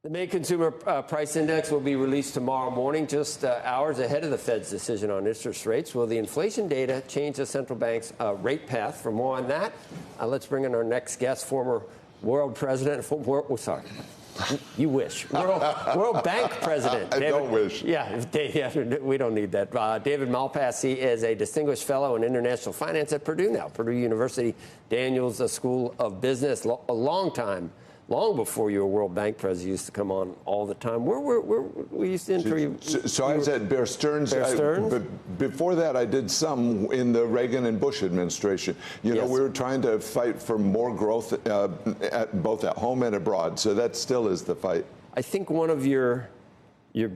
The May Consumer Price Index will be released tomorrow morning, just hours ahead of the Fed's decision on interest rates. Will the inflation data change the central bank's rate path? For more on that, let's bring in our next guest, former world president. You wish. World Bank president. I don't wish. Yeah, we don't need that. David Malpass, he is a distinguished fellow in international finance at Purdue now. Purdue University, Daniels School of Business, a long time. Long before you were World Bank president, you used to come on all the time. Where we used to interview. So I was at Bear Stearns. Bear Stearns? But before that, I did some in the Reagan and Bush administration. You know, we were trying to fight for more growth both at home and abroad. So that still is the fight. I think one of your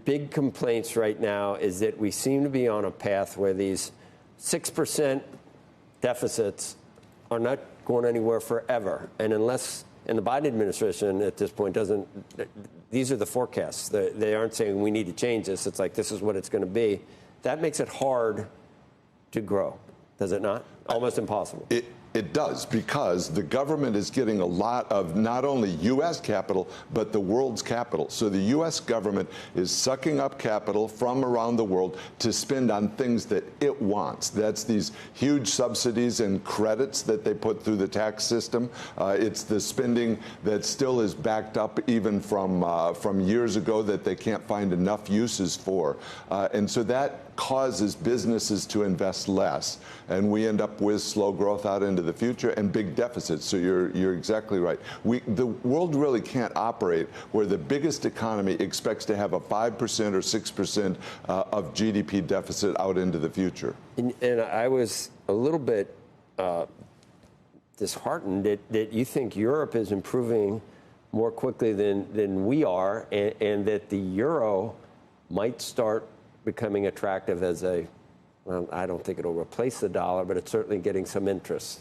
big complaints right now is that we seem to be on a path where these 6% deficits are not going anywhere forever. And the Biden administration at this point these are the forecasts. They aren't saying we need to change this. It's like this is what it's going to be. That makes it hard to grow, does it not? Almost impossible. It does, because the government is getting a lot of not only U.S. capital, but the world's capital. So the U.S. government is sucking up capital from around the world to spend on things that it wants. That's these huge subsidies and credits that they put through the tax system. It's the spending that still is backed up even from years ago that they can't find enough uses for. And so that causes businesses to invest less, and we end up with slow growth out into the future and big deficits. So you're exactly right. The world really can't operate where the biggest economy expects to have a 5% or 6% of GDP deficit out into the future. And I was a little bit disheartened that you think Europe is improving more quickly than we are, and that the euro might start becoming attractive as well, I don't think it'll replace the dollar, but it's certainly getting some interest.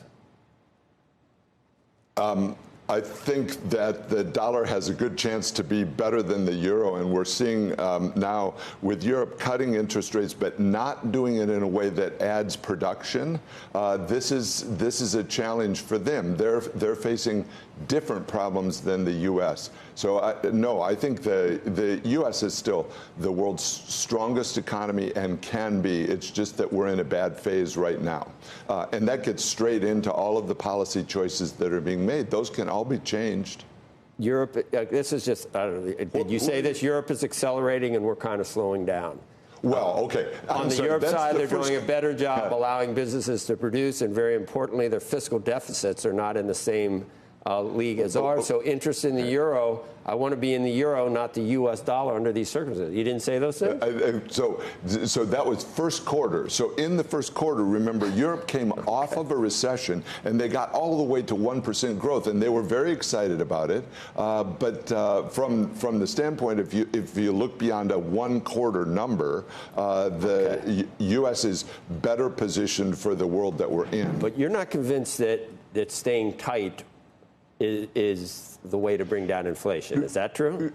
I think that the dollar has a good chance to be better than the euro, and we're seeing now with Europe cutting interest rates, but not doing it in a way that adds production. This is a challenge for them. They're facing different problems than the U.S. So I think the U.S. is still the world's strongest economy and can be. It's just that we're in a bad phase right now, and that gets straight into all of the policy choices that are being made. Those can all be changed. Europe, this is just, I don't know, did you say this? Europe is accelerating and we're kind of slowing down. Well, okay. On the Europe side, they're doing a better job allowing businesses to produce, and very importantly, their fiscal deficits are not in the same league as ours. So interest in the euro, I want to be in the euro, not the U.S. dollar under these circumstances. You didn't say those things? So that was first quarter. So in the first quarter, remember, Europe came off of a recession, and they got all the way to 1% growth, and they were very excited about it. But from the standpoint, if you look beyond a one-quarter number, the U.S. is better positioned for the world that we're in. But you're not convinced that staying tight is the way to bring down inflation. Is that true?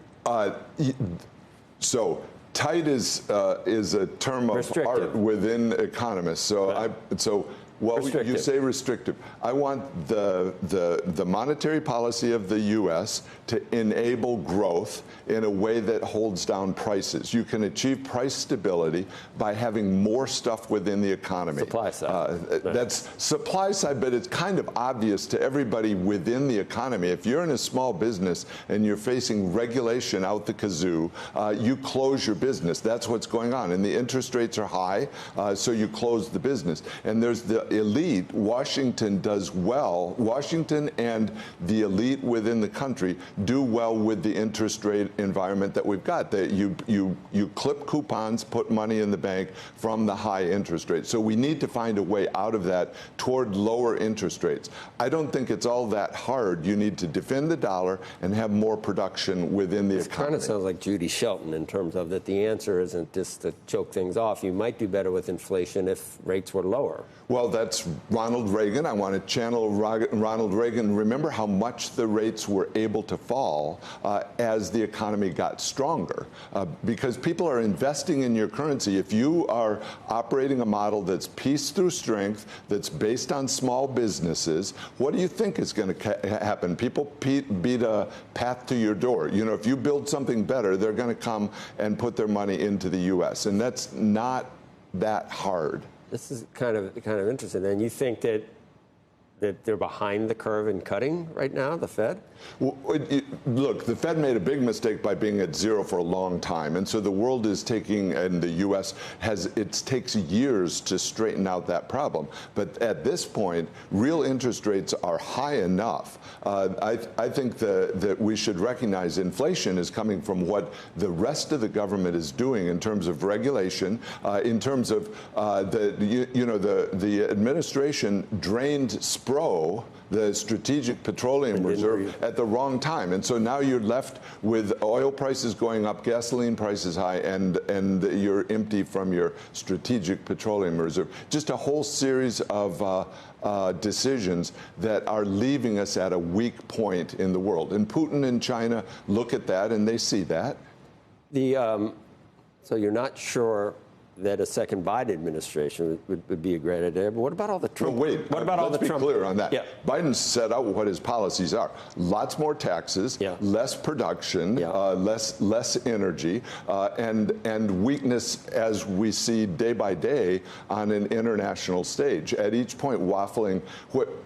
So tight is a term of art within economists. So well, you say restrictive. I want the monetary policy of the U.S. to enable growth in a way that holds down prices. You can achieve price stability by having more stuff within the economy. Supply side. That's supply side, but it's kind of obvious to everybody within the economy. If you're in a small business and you're facing regulation out the kazoo, you close your business. That's what's going on. And the interest rates are high, so you close the business. And there's the elite. Washington does well. Washington and the elite within the country do well with the interest rate environment that we've got. That you clip coupons, put money in the bank from the high interest rates. So we need to find a way out of that toward lower interest rates. I don't think it's all that hard. You need to defend the dollar and have more production within the economy. It kind of sounds like Judy Shelton in terms of that the answer isn't just to choke things off. You might do better with inflation if rates were lower. Well, that's Ronald Reagan. I want to channel Ronald Reagan. Remember how much the rates were able to fall as the economy got stronger, because people are investing in your currency. If you are operating a model that's peace through strength, that's based on small businesses, what do you think is going to happen? People beat a path to your door. You know, if you build something better, they're going to come and put their money into the U.S., and that's not that hard. This is kind of interesting. And you think that they're behind the curve in cutting right now, the Fed? Well, look, the Fed made a big mistake by being at zero for a long time. And so the world is taking, and the U.S. it takes years to straighten out that problem. But at this point, real interest rates are high enough. I think that we should recognize inflation is coming from what the rest of the government is doing in terms of regulation, in terms of the administration drained SPRO, the Strategic Petroleum Reserve, at the wrong time. And so now you're left with oil prices going up, gasoline prices high, and you're empty from your Strategic Petroleum Reserve. Just a whole series of decisions that are leaving us at a weak point in the world. And Putin and China look at that, and they see that. So you're not sure that a second Biden administration would be a great idea. But what about all the Trump? No, wait. What about all the Trump? Let's be clear on that. Yeah. Biden set out what his policies are. Lots more taxes, less production, less energy, and weakness as we see day by day on an international stage. At each point, waffling.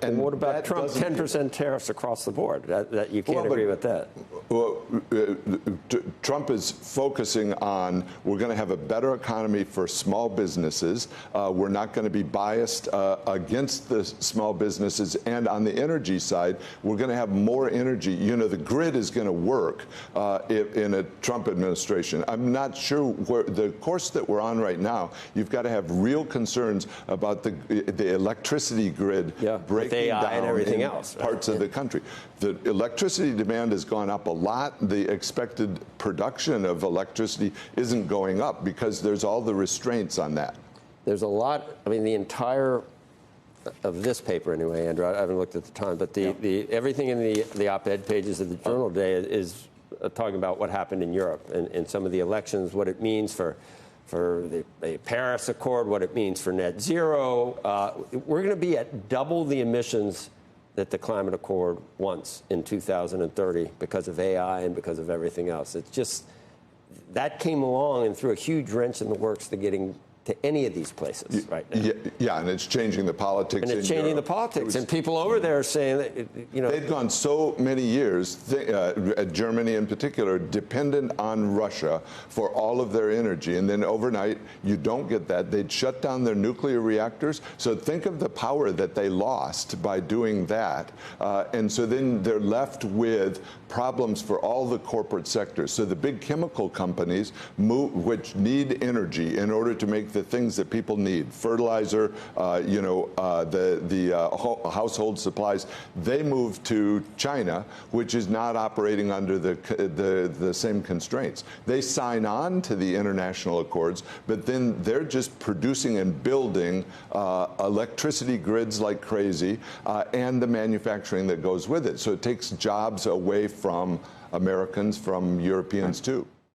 And what about Trump? 10% tariffs across the board. That you can't agree with that. Well, Trump is focusing on we're going to have a better economy for small businesses. We're not going to be biased against the small businesses. And on the energy side, we're going to have more energy. You know, the grid is going to work in a Trump administration. I'm not sure where the course that we're on right now. You've got to have real concerns about the electricity grid breaking down and everything else, parts of the country. The electricity demand has gone up a lot. The expected production of electricity isn't going up because there's all the restraints on that. There's a lot. I mean, the entire of this paper, anyway, Andrew. I haven't looked at the time, but everything in the op-ed pages of the Journal today is talking about what happened in Europe and some of the elections, what it means for the Paris Accord, what it means for net zero. We're going to be at double the emissions that the Climate Accord wants in 2030 because of AI and because of everything else. It's just that came along and threw a huge wrench in the works to getting to any of these places right now. Yeah, and it's changing the politics. And it's changing the politics. And people over there are saying that, you know. They've gone so many years, Germany in particular, dependent on Russia for all of their energy. And then overnight, you don't get that. They'd shut down their nuclear reactors. So think of the power that they lost by doing that. And so then they're left with problems for all the corporate sectors. So the big chemical companies, which need energy in order to make the things that people need, fertilizer, household supplies, they move to China, which is not operating under the same constraints. They sign on to the international accords, but then they're just producing and building electricity grids like crazy, and the manufacturing that goes with it. So it takes jobs away from Americans, from Europeans too.